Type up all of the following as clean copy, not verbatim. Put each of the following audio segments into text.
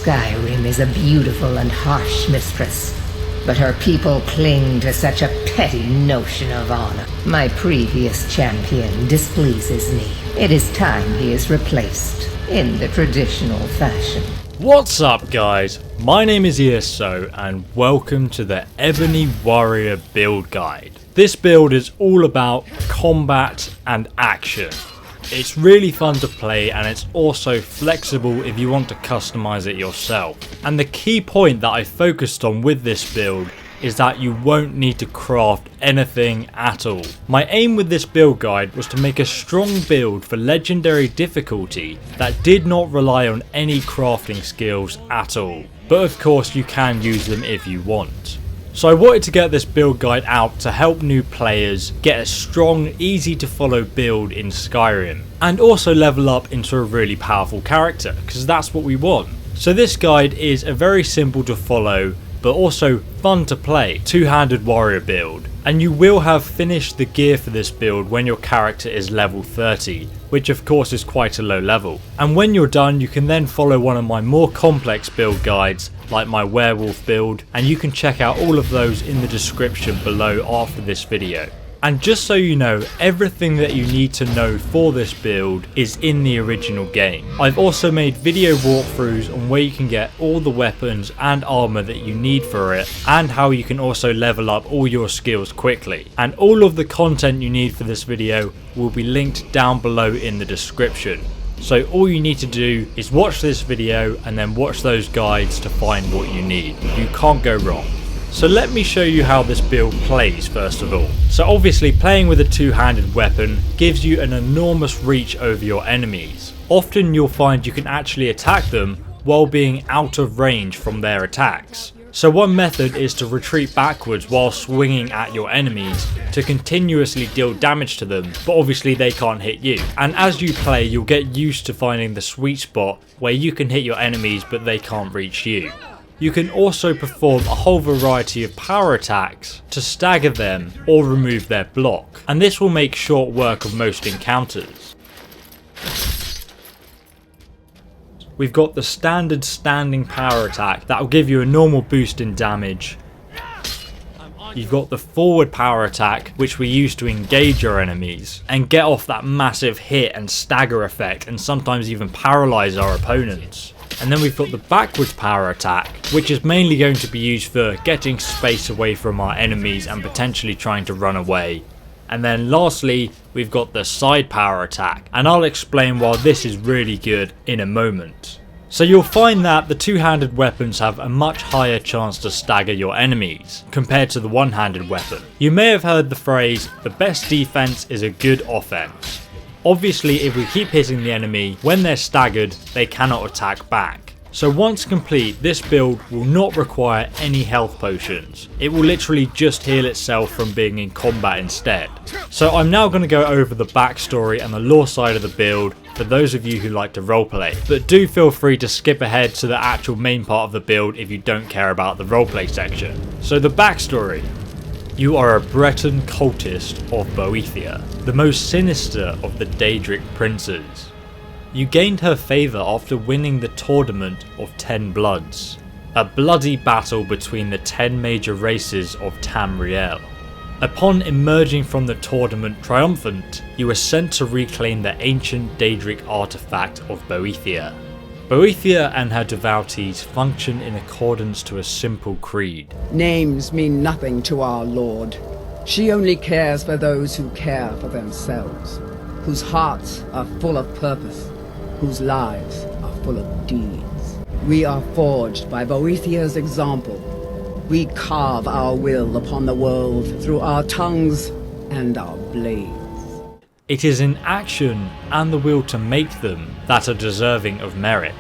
Skyrim is a beautiful and harsh mistress, but her people cling to such a petty notion of honor. My previous champion displeases me. It is time he is replaced in the traditional fashion. What's up guys, my name is ESO and welcome to the Ebony Warrior build guide. This build is all about combat and action. It's really fun to play and it's also flexible if you want to customize it yourself. And the key point that I focused on with this build is that you won't need to craft anything at all. My aim with this build guide was to make a strong build for legendary difficulty that did not rely on any crafting skills at all. But of course you can use them if you want. So I wanted to get this build guide out to help new players get a strong, easy to follow build in Skyrim and also level up into a really powerful character because that's what we want. So this guide is a very simple to follow but also fun to play two-handed warrior build, and you will have finished the gear for this build when your character is level 30, which of course is quite a low level. And when you're done you can then follow one of my more complex build guides like my werewolf build, and you can check out all of those in the description below after this video. And just so you know, everything that you need to know for this build is in the original game. I've also made video walkthroughs on where you can get all the weapons and armor that you need for it, and how you can also level up all your skills quickly. And all of the content you need for this video will be linked down below in the description. So all you need to do is watch this video and then watch those guides to find what you need. You can't go wrong. So let me show you how this build plays first of all. So obviously playing with a two-handed weapon gives you an enormous reach over your enemies. Often you'll find you can actually attack them while being out of range from their attacks. So one method is to retreat backwards while swinging at your enemies to continuously deal damage to them, but obviously they can't hit you. And as you play you'll get used to finding the sweet spot where you can hit your enemies but they can't reach you. You can also perform a whole variety of power attacks to stagger them or remove their block, and this will make short work of most encounters. We've got the standard standing power attack that will give you a normal boost in damage. You've got the forward power attack, which we use to engage your enemies and get off that massive hit and stagger effect, and sometimes even paralyze our opponents. And then we've got the backwards power attack, which is mainly going to be used for getting space away from our enemies and potentially trying to run away. And then lastly, we've got the side power attack, and I'll explain why this is really good in a moment. So you'll find that the two-handed weapons have a much higher chance to stagger your enemies compared to the one-handed weapon. You may have heard the phrase, the best defense is a good offense. Obviously if we keep hitting the enemy, when they're staggered they cannot attack back. So once complete, this build will not require any health potions. It will literally just heal itself from being in combat instead. So I'm now going to go over the backstory and the lore side of the build for those of you who like to roleplay. But do feel free to skip ahead to the actual main part of the build if you don't care about the roleplay section. So the backstory. You are a Breton cultist of Boethia, the most sinister of the Daedric princes. You gained her favour after winning the Tournament of 10 Bloods, a bloody battle between the 10 major races of Tamriel. Upon emerging from the tournament triumphant, you were sent to reclaim the ancient Daedric artifact of Boethia. Boethia and her devotees function in accordance to a simple creed. Names mean nothing to our Lord. She only cares for those who care for themselves, whose hearts are full of purpose, whose lives are full of deeds. We are forged by Boethia's example. We carve our will upon the world through our tongues and our blades. It is in action and the will to make them that are deserving of merit.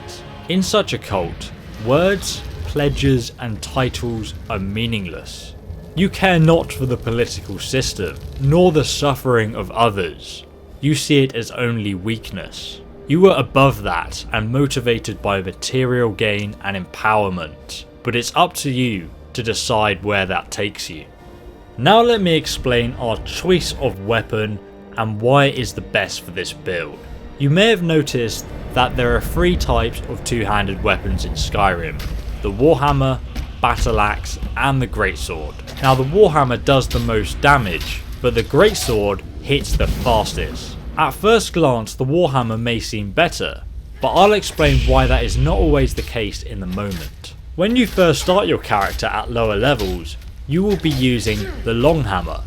In such a cult, words, pledges and titles are meaningless. You care not for the political system, nor the suffering of others. You see it as only weakness. You are above that and motivated by material gain and empowerment, but it's up to you to decide where that takes you. Now let me explain our choice of weapon and why it is the best for this build. You may have noticed that there are 3 types of two-handed weapons in Skyrim: the Warhammer, Battle Axe and the Greatsword. Now the Warhammer does the most damage, but the Greatsword hits the fastest. At first glance the Warhammer may seem better, but I'll explain why that is not always the case in the moment. When you first start your character at lower levels, you will be using the Longhammer,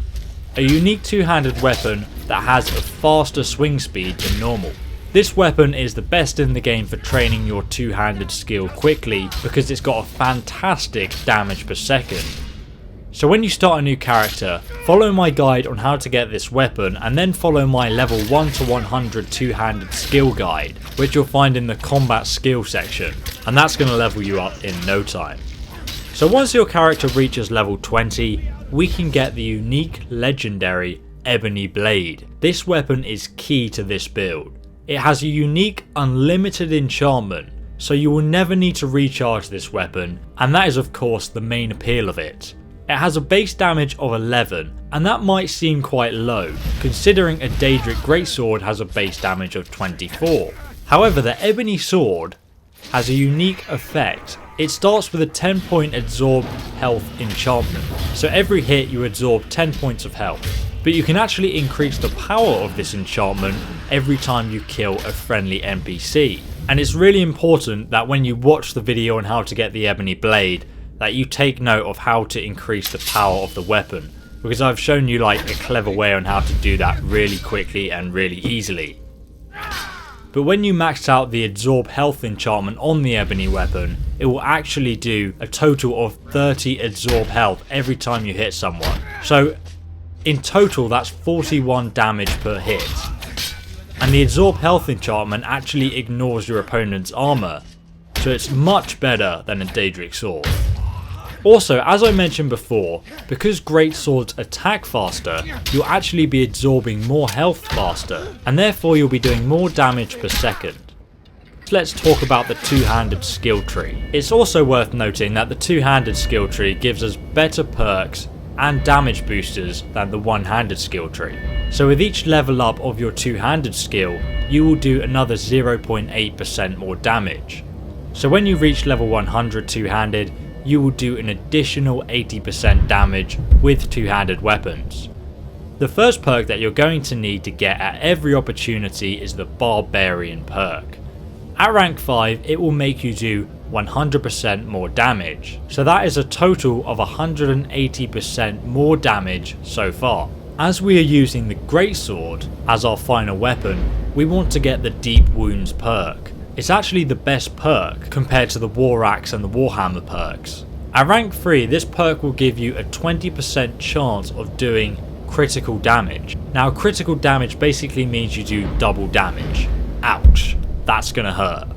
a unique two-handed weapon that has a faster swing speed than normal. This weapon is the best in the game for training your two-handed skill quickly because it's got a fantastic damage per second. So when you start a new character, follow my guide on how to get this weapon and then follow my level 1 to 100 two-handed skill guide, which you'll find in the combat skill section, and that's going to level you up in no time. So once your character reaches level 20, we can get the unique legendary Ebony Blade. This weapon is key to this build. It has a unique unlimited enchantment, so you will never need to recharge this weapon, and that is of course the main appeal of it. It has a base damage of 11, and that might seem quite low, considering a Daedric Greatsword has a base damage of 24. However, the Ebony Sword has a unique effect. It starts with a 10-point absorb health enchantment, so every hit you absorb 10 points of health. But you can actually increase the power of this enchantment every time you kill a friendly NPC. And it's really important that when you watch the video on how to get the Ebony Blade, that you take note of how to increase the power of the weapon, because I've shown you like a clever way on how to do that really quickly and really easily. But when you max out the absorb health enchantment on the Ebony weapon, it will actually do a total of 30 absorb health every time you hit someone. So in total that's 41 damage per hit. And the absorb health enchantment actually ignores your opponent's armor, so it's much better than a Daedric sword. Also, as I mentioned before, because great swords attack faster, you'll actually be absorbing more health faster, and therefore you'll be doing more damage per second. So let's talk about the two-handed skill tree. It's also worth noting that the two-handed skill tree gives us better perks and damage boosters than the one-handed skill tree. So with each level up of your two-handed skill, you will do another 0.8% more damage. So when you reach level 100 two-handed, you will do an additional 80% damage with two-handed weapons. The first perk that you're going to need to get at every opportunity is the Barbarian perk. At rank 5 it will make you do 100% more damage, so that is a total of 180% more damage so far. As we are using the Greatsword as our final weapon, we want to get the Deep Wounds perk. It's actually the best perk compared to the War Axe and the Warhammer perks. At rank 3 this perk will give you a 20% chance of doing critical damage. Now critical damage basically means you do double damage. Ouch, that's gonna hurt.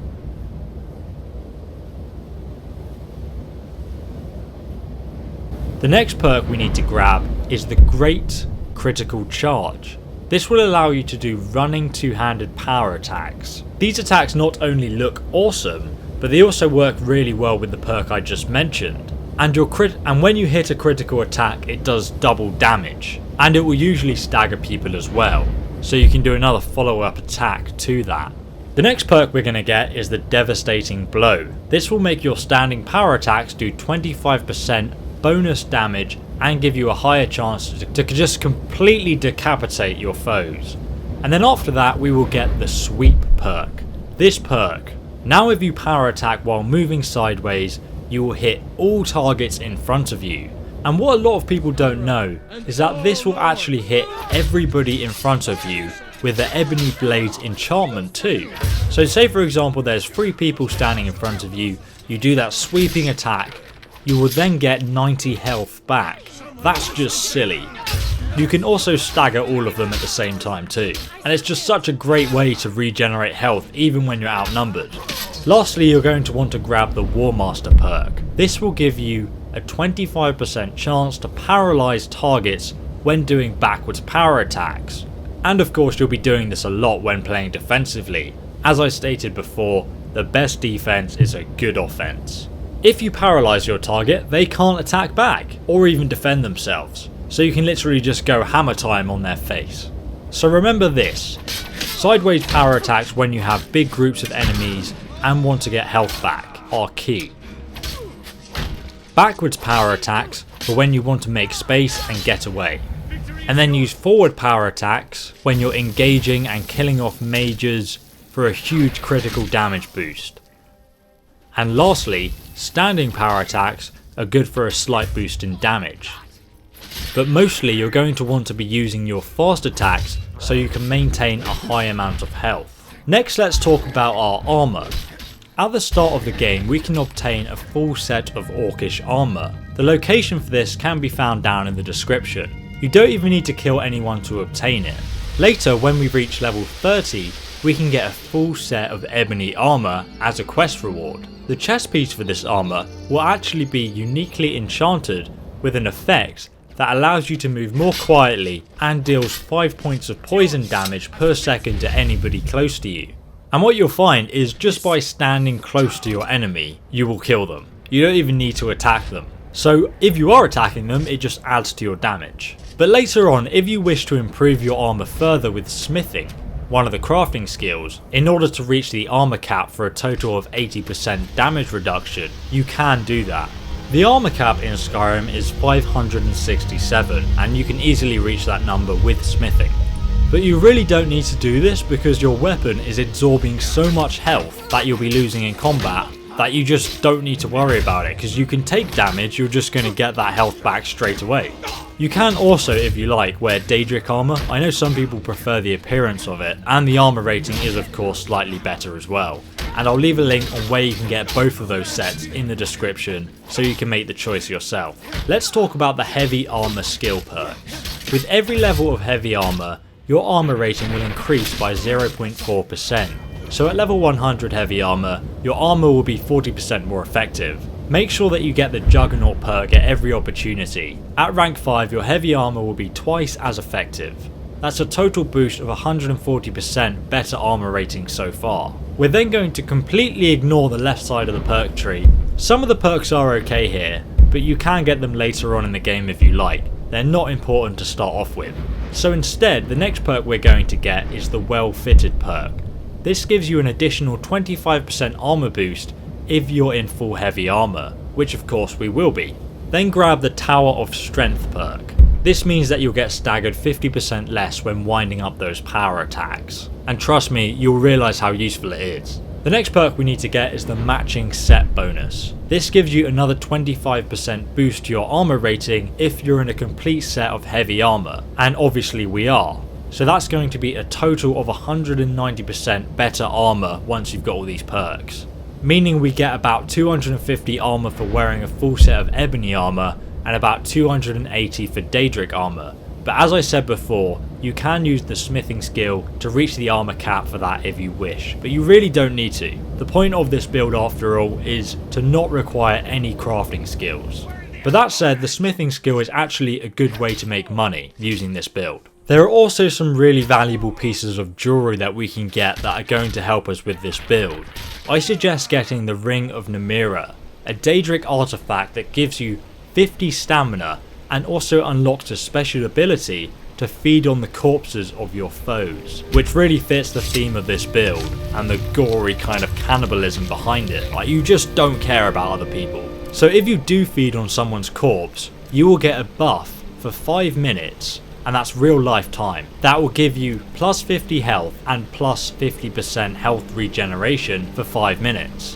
The next perk we need to grab is the Great Critical Charge. This will allow you to do running two-handed power attacks. These attacks not only look awesome, but they also work really well with the perk I just mentioned. And when you hit a critical attack it does double damage, and it will usually stagger people as well, so you can do another follow-up attack to that. The next perk we're going to get is the Devastuing Blow. This will make your standing power attacks do 25% bonus damage and give you a higher chance to just completely decapitate your foes. And then after that we will get the Sweep perk. This perk, now if you power attack while moving sideways, you will hit all targets in front of you. And what a lot of people don't know is that this will actually hit everybody in front of you with the Ebony Blade's enchantment too. So say for example there's 3 people standing in front of you, you do that sweeping attack, you will then get 90 health back. That's just silly. You can also stagger all of them at the same time too, and it's just such a great way to regenerate health even when you're outnumbered. Lastly, you're going to want to grab the War Master perk. This will give you a 25% chance to paralyze targets when doing backwards power attacks. And of course you'll be doing this a lot when playing defensively. As I stated before, the best defense is a good offense. If you paralyze your target, they can't attack back or even defend themselves, so you can literally just go hammer time on their face. So remember this, Sideways power attacks when you have big groups of enemies and want to get health back are key. Backwards power attacks for when you want to make space and get away. And then use forward power attacks when you're engaging and killing off mages for a huge critical damage boost. And lastly, standing power attacks are good for a slight boost in damage. But mostly you're going to want to be using your fast attacks so you can maintain a high amount of health. Next, let's talk about our armour. At the start of the game we can obtain a full set of orcish armour. The location for this can be found down in the description. You don't even need to kill anyone to obtain it. Later, when we reach level 30, we can get a full set of ebony armour as a quest reward. The chest piece for this armour will actually be uniquely enchanted with an effect that allows you to move more quietly and deals 5 points of poison damage per second to anybody close to you. And what you'll find is just by standing close to your enemy, you will kill them. You don't even need to attack them. So if you are attacking them, it just adds to your damage. But later on, if you wish to improve your armour further with smithing, one of the crafting skills, in order to reach the armour cap for a total of 80% damage reduction, you can do that. The armour cap in Skyrim is 567 and you can easily reach that number with smithing. But you really don't need to do this because your weapon is absorbing so much health that you'll be losing in combat that you just don't need to worry about it, because you can take damage, you're just going to get that health back straight away. You can also, if you like, wear Daedric armour. I know some people prefer the appearance of it, and the armour rating is of course slightly better as well. And I'll leave a link on where you can get both of those sets in the description so you can make the choice yourself. Let's talk about the heavy armour skill perks. With every level of heavy armour, your armour rating will increase by 0.4%. So at level 100 heavy armour, your armour will be 40% more effective. Make sure that you get the Juggernaut perk at every opportunity. At rank 5 your heavy armour will be twice as effective. That's a total boost of 140% better armour rating so far. We're then going to completely ignore the left side of the perk tree. Some of the perks are okay here, but you can get them later on in the game if you like. They're not important to start off with. So instead, the next perk we're going to get is the Well Fitted perk. This gives you an additional 25% armour boost if you're in full heavy armour, which of course we will be. Then grab the Tower of Strength perk. This means that you'll get staggered 50% less when winding up those power attacks. And trust me, you'll realise how useful it is. The next perk we need to get is the Matching Set bonus. This gives you another 25% boost to your armour rating if you're in a complete set of heavy armour, and obviously we are. So that's going to be a total of 190% better armour once you've got all these perks. Meaning we get about 250 armour for wearing a full set of ebony armour and about 280 for Daedric armour. But as I said before, you can use the smithing skill to reach the armour cap for that if you wish, but you really don't need to. The point of this build after all is to not require any crafting skills. But that said, the smithing skill is actually a good way to make money using this build. There are also some really valuable pieces of jewellery that we can get that are going to help us with this build. I suggest getting the Ring of Namira, a Daedric artifact that gives you 50 stamina and also unlocks a special ability to feed on the corpses of your foes, which really fits the theme of this build and the gory kind of cannibalism behind it. Like, you just don't care about other people. So if you do feed on someone's corpse, you will get a buff for 5 minutes, and that's real life time. That will give you plus 50 health and plus 50% health regeneration for 5 minutes.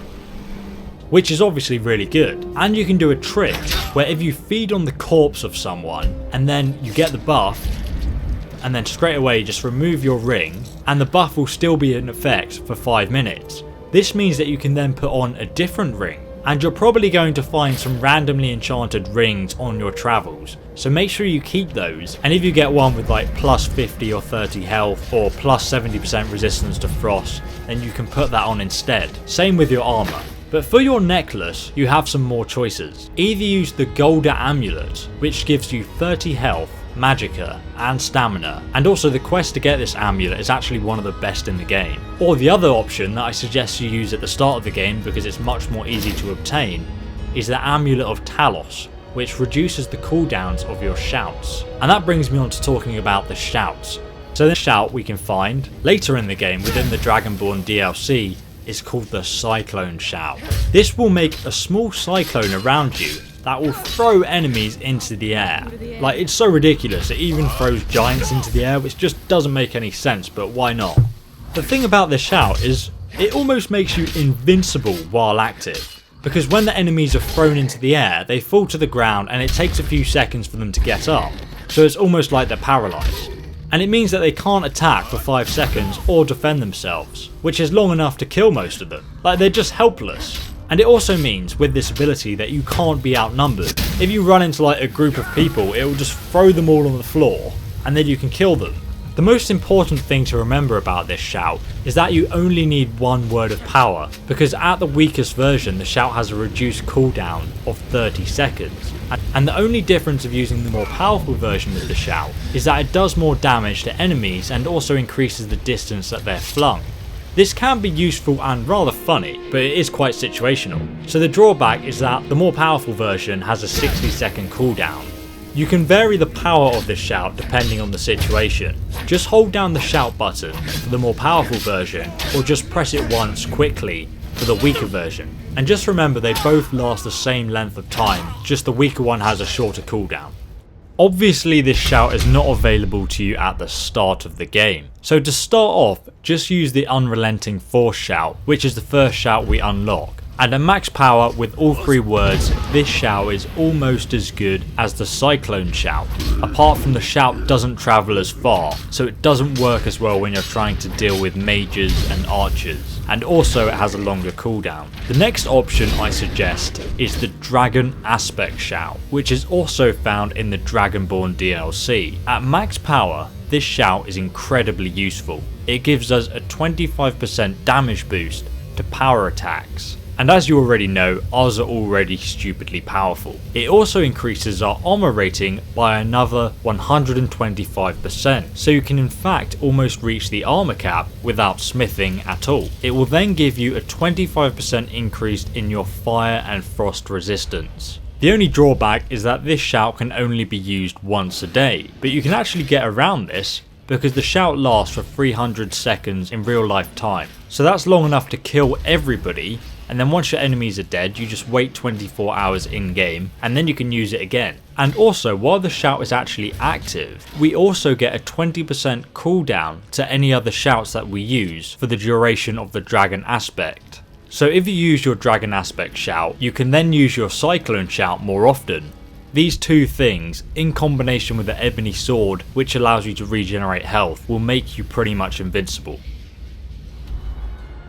Which is obviously really good. And you can do a trick where if you feed on the corpse of someone and then you get the buff, and then straight away just remove your ring, and the buff will still be in effect for 5 minutes. This means that you can then put on a different ring, and you're probably going to find some randomly enchanted rings on your travels, so make sure you keep those. And if you get one with like plus 50 or 30 health or plus 70% resistance to frost, then you can put that on instead. Same with your armour. But for your necklace, you have some more choices. Either use the Golda Amulet, which gives you 30 health, magicka and stamina, and also the quest to get this amulet is actually one of the best in the game. Or the other option that I suggest you use at the start of the game because it's much more easy to obtain is the Amulet of Talos, which reduces the cooldowns of your shouts. And that brings me on to talking about the shouts. So the shout we can find later in the game within the Dragonborn DLC is called the Cyclone Shout. This will make a small cyclone around you that will throw enemies into the air. Like, it's so ridiculous, it even throws giants into the air, which just doesn't make any sense, but why not? The thing about this shout is it almost makes you invincible while active, because when the enemies are thrown into the air, they fall to the ground and it takes a few seconds for them to get up, so it's almost like they're paralysed. And it means that they can't attack for 5 seconds or defend themselves, which is long enough to kill most of them. Like, they're just helpless. And it also means with this ability that you can't be outnumbered. If you run into like a group of people, it will just throw them all on the floor and then you can kill them. The most important thing to remember about this shout is that you only need 1 word of power, because at the weakest version the shout has a reduced cooldown of 30 seconds. And the only difference of using the more powerful version of the shout is that it does more damage to enemies and also increases the distance that they're flung. This can be useful and rather funny, but it is quite situational. So the drawback is that the more powerful version has a 60-second cooldown. You can vary the power of this shout depending on the situation. Just hold down the shout button for the more powerful version, or just press it once quickly for the weaker version. And just remember they both last the same length of time, just the weaker one has a shorter cooldown. Obviously this shout is not available to you at the start of the game, so to start off just use the Unrelenting Force shout, which is the first shout we unlock. And at max power with all 3 words, this shout is almost as good as the Cyclone shout, apart from the shout doesn't travel as far, so it doesn't work as well when you're trying to deal with mages and archers, and also it has a longer cooldown. The next option I suggest is the Dragon Aspect shout, which is also found in the Dragonborn DLC. At max power, this shout is incredibly useful. It gives us a 25% damage boost to power attacks. And as you already know, ours are already stupidly powerful. It also increases our armor rating by another 125%, so you can in fact almost reach the armor cap without smithing at all. It will then give you a 25% increase in your fire and frost resistance. The only drawback is that this shout can only be used once a day, but you can actually get around this because the shout lasts for 300 seconds in real life time. So that's long enough to kill everybody, and then once your enemies are dead you just wait 24 hours in game and then you can use it again. And also, while the shout is actually active, we also get a 20% cooldown to any other shouts that we use for the duration of the Dragon Aspect. So if you use your Dragon Aspect shout, you can then use your Cyclone shout more often. These 2 things, in combination with the Ebony Sword, which allows you to regenerate health, will make you pretty much invincible.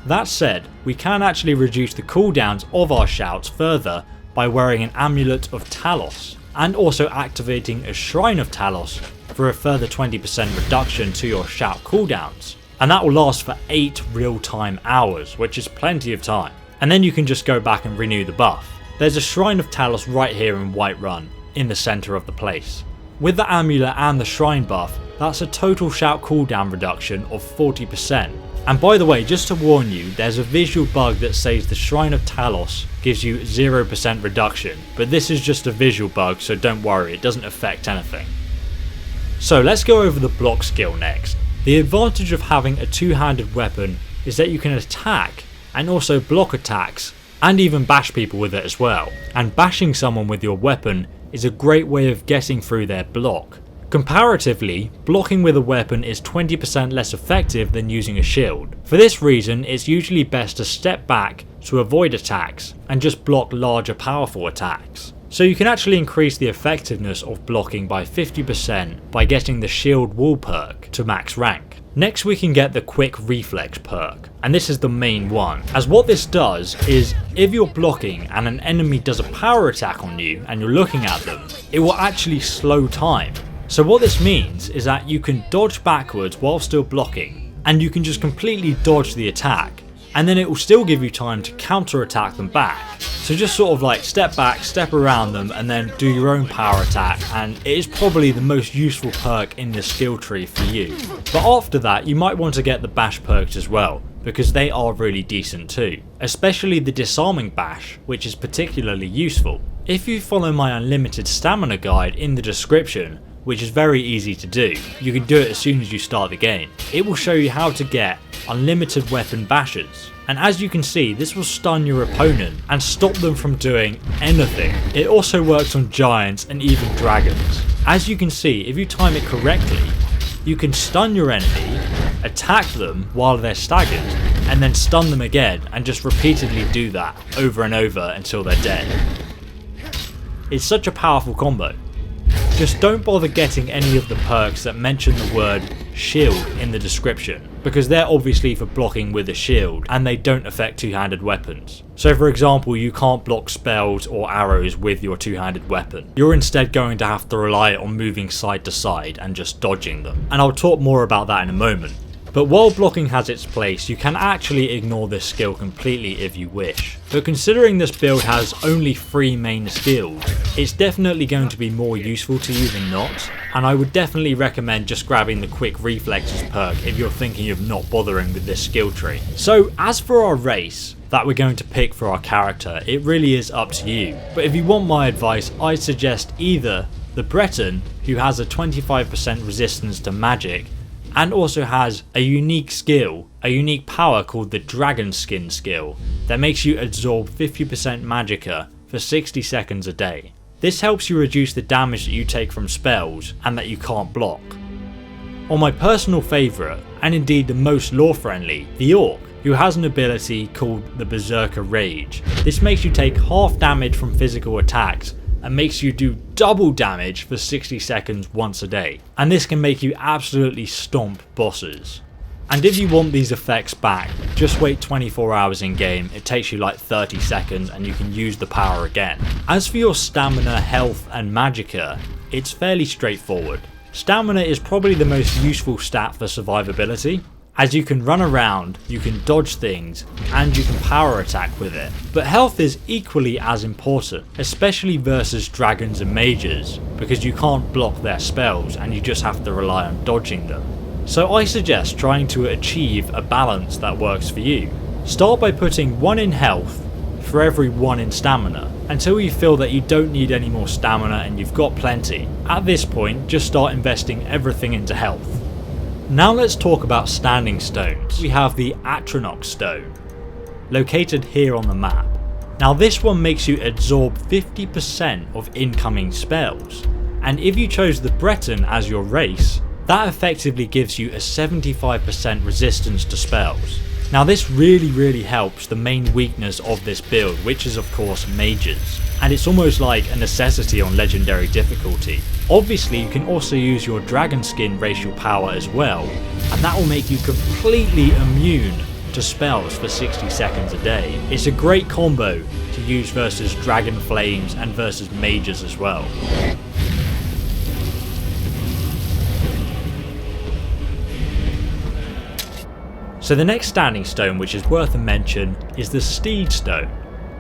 That said, we can actually reduce the cooldowns of our shouts further by wearing an Amulet of Talos, and also activating a Shrine of Talos for a further 20% reduction to your shout cooldowns. And that will last for 8 real-time hours, which is plenty of time. And then you can just go back and renew the buff. There's a Shrine of Talos right here in Whiterun, in the centre of the place. With the amulet and the shrine buff, that's a total shout cooldown reduction of 40%. And by the way, just to warn you, there's a visual bug that says the Shrine of Talos gives you 0% reduction, but this is just a visual bug, so don't worry, it doesn't affect anything. So let's go over the block skill next. The advantage of having a 2-handed weapon is that you can attack and also block attacks, and even bash people with it as well. And bashing someone with your weapon is a great way of getting through their block. Comparatively, blocking with a weapon is 20% less effective than using a shield. For this reason, it's usually best to step back to avoid attacks and just block larger powerful attacks. So you can actually increase the effectiveness of blocking by 50% by getting the shield wall perk to max rank. Next we can get the quick reflex perk, and this is the main one, as what this does is if you're blocking and an enemy does a power attack on you and you're looking at them, it will actually slow time. So what this means is that you can dodge backwards while still blocking, and you can just completely dodge the attack, and then it will still give you time to counter attack them back. So just sort of like step back, step around them, and then do your own power attack, and it is probably the most useful perk in the skill tree for you. But after that you might want to get the bash perks as well, because they are really decent too, especially the disarming bash, which is particularly useful. If you follow my unlimited stamina guide in the description, which is very easy to do. You can do it as soon as you start the game. It will show you how to get unlimited weapon bashes. And as you can see, this will stun your opponent and stop them from doing anything. It also works on giants and even dragons. As you can see, if you time it correctly, you can stun your enemy, attack them while they're staggered, and then stun them again, and just repeatedly do that over and over until they're dead. It's such a powerful combo. Just don't bother getting any of the perks that mention the word shield in the description, because they're obviously for blocking with a shield and they don't affect two-handed weapons. So for example, you can't block spells or arrows with your two-handed weapon. You're instead going to have to rely on moving side to side and just dodging them. And I'll talk more about that in a moment. But while blocking has its place, you can actually ignore this skill completely if you wish. But considering this build has only 3 main skills, it's definitely going to be more useful to you than not, and I would definitely recommend just grabbing the quick reflexes perk if you're thinking of not bothering with this skill tree. So as for our race that we're going to pick for our character, it really is up to you. But if you want my advice, I'd suggest either the Breton, who has a 25% resistance to magic, and also has a unique skill, a unique power called the Dragon Skin skill that makes you absorb 50% magicka for 60 seconds a day. This helps you reduce the damage that you take from spells and that you can't block. Or my personal favourite, and indeed the most lore friendly, the Orc, who has an ability called the Berserker Rage. This makes you take half damage from physical attacks and makes you do double damage for 60 seconds once a day. And this can make you absolutely stomp bosses. And if you want these effects back, just wait 24 hours in game, it takes you like 30 seconds and you can use the power again. As for your stamina, health and magicka, it's fairly straightforward. Stamina is probably the most useful stat for survivability, as you can run around, you can dodge things, and you can power attack with it. But health is equally as important, especially versus dragons and mages, because you can't block their spells and you just have to rely on dodging them. So I suggest trying to achieve a balance that works for you. Start by putting 1 in health for every 1 in stamina, until you feel that you don't need any more stamina and you've got plenty. At this point, just start investing everything into health. Now let's talk about standing stones. We have the Atronach stone, located here on the map. Now this one makes you absorb 50% of incoming spells, and if you chose the Breton as your race, that effectively gives you a 75% resistance to spells. Now this really helps the main weakness of this build, which is of course mages, and it's almost like a necessity on legendary difficulty. Obviously you can also use your dragon skin racial power as well, and that will make you completely immune to spells for 60 seconds a day. It's a great combo to use versus dragon flames and versus mages as well. So the next standing stone which is worth a mention is the Steed Stone.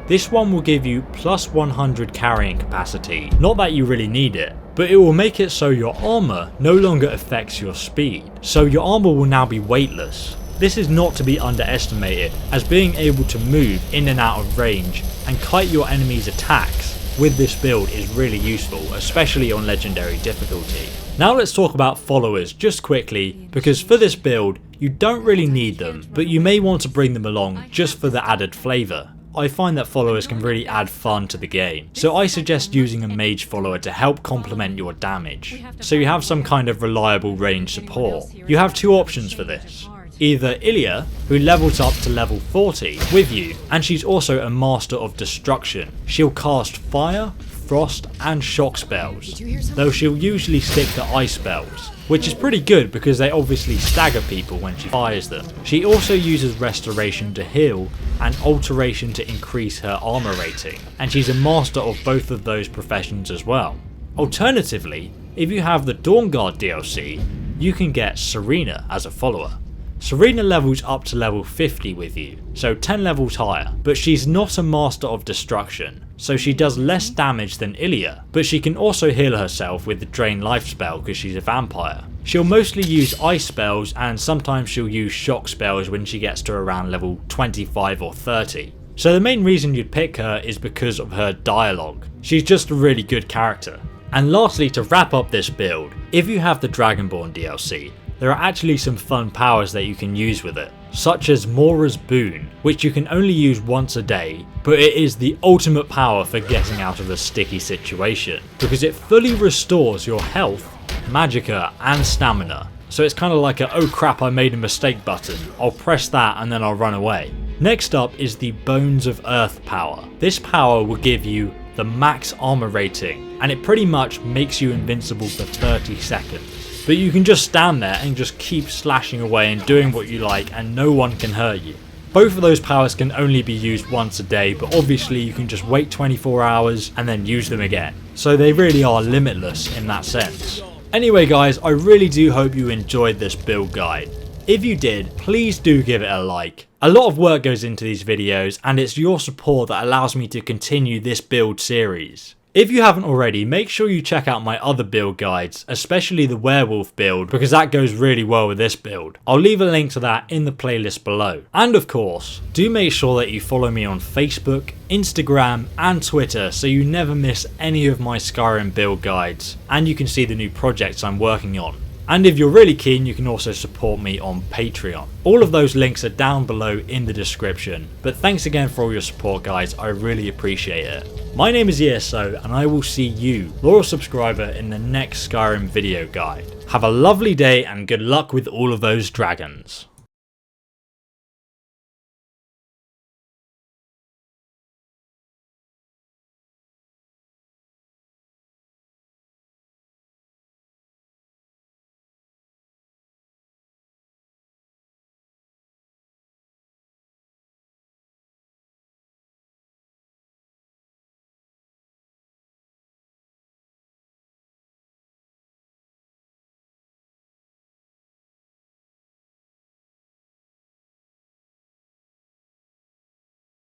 This one will give you plus 100 carrying capacity, not that you really need it, but it will make it so your armour no longer affects your speed, so your armour will now be weightless. This is not to be underestimated, as being able to move in and out of range and kite your enemies' attacks with this build is really useful, especially on legendary difficulty. Now let's talk about followers just quickly, because for this build you don't really need them, but you may want to bring them along just for the added flavour. I find that followers can really add fun to the game, so I suggest using a mage follower to help complement your damage, so you have some kind of reliable range support. You have 2 options for this. Either Ilya, who levels up to level 40 with you, and she's also a master of destruction. She'll cast fire, frost and shock spells, though she'll usually stick to ice spells, which is pretty good because they obviously stagger people when she fires them. She also uses restoration to heal and alteration to increase her armor rating, and she's a master of both of those professions as well. Alternatively, if you have the Dawnguard DLC, you can get Sarina as a follower. Sarina levels up to level 50 with you, so 10 levels higher, but she's not a master of destruction, so she does less damage than Ilya, but she can also heal herself with the drain life spell because she's a vampire. She'll mostly use ice spells, and sometimes she'll use shock spells when she gets to around level 25 or 30. So the main reason you'd pick her is because of her dialogue. She's just a really good character. And lastly, to wrap up this build, if you have the Dragonborn DLC, there are actually some fun powers that you can use with it, such as Mora's Boon, which you can only use once a day, but it is the ultimate power for getting out of a sticky situation, because it fully restores your health, magicka and stamina. So it's kind of like a oh crap I made a mistake button, I'll press that and then I'll run away. Next up is the Bones of Earth power. This power will give you the max armor rating, and it pretty much makes you invincible for 30 seconds. But you can just stand there and just keep slashing away and doing what you like and no one can hurt you. Both of those powers can only be used once a day, but obviously you can just wait 24 hours and then use them again. So they really are limitless in that sense. Anyway guys, I really do hope you enjoyed this build guide. If you did, please do give it a like. A lot of work goes into these videos and it's your support that allows me to continue this build series. If you haven't already, make sure you check out my other build guides, especially the werewolf build, because that goes really well with this build. I'll leave a link to that in the playlist below. And of course, do make sure that you follow me on Facebook, Instagram and Twitter so you never miss any of my Skyrim build guides, and you can see the new projects I'm working on. And if you're really keen, you can also support me on Patreon. All of those links are down below in the description. But thanks again for all your support guys, I really appreciate it. My name is ESO and I will see you, loyal subscriber, in the next Skyrim video guide. Have a lovely day and good luck with all of those dragons.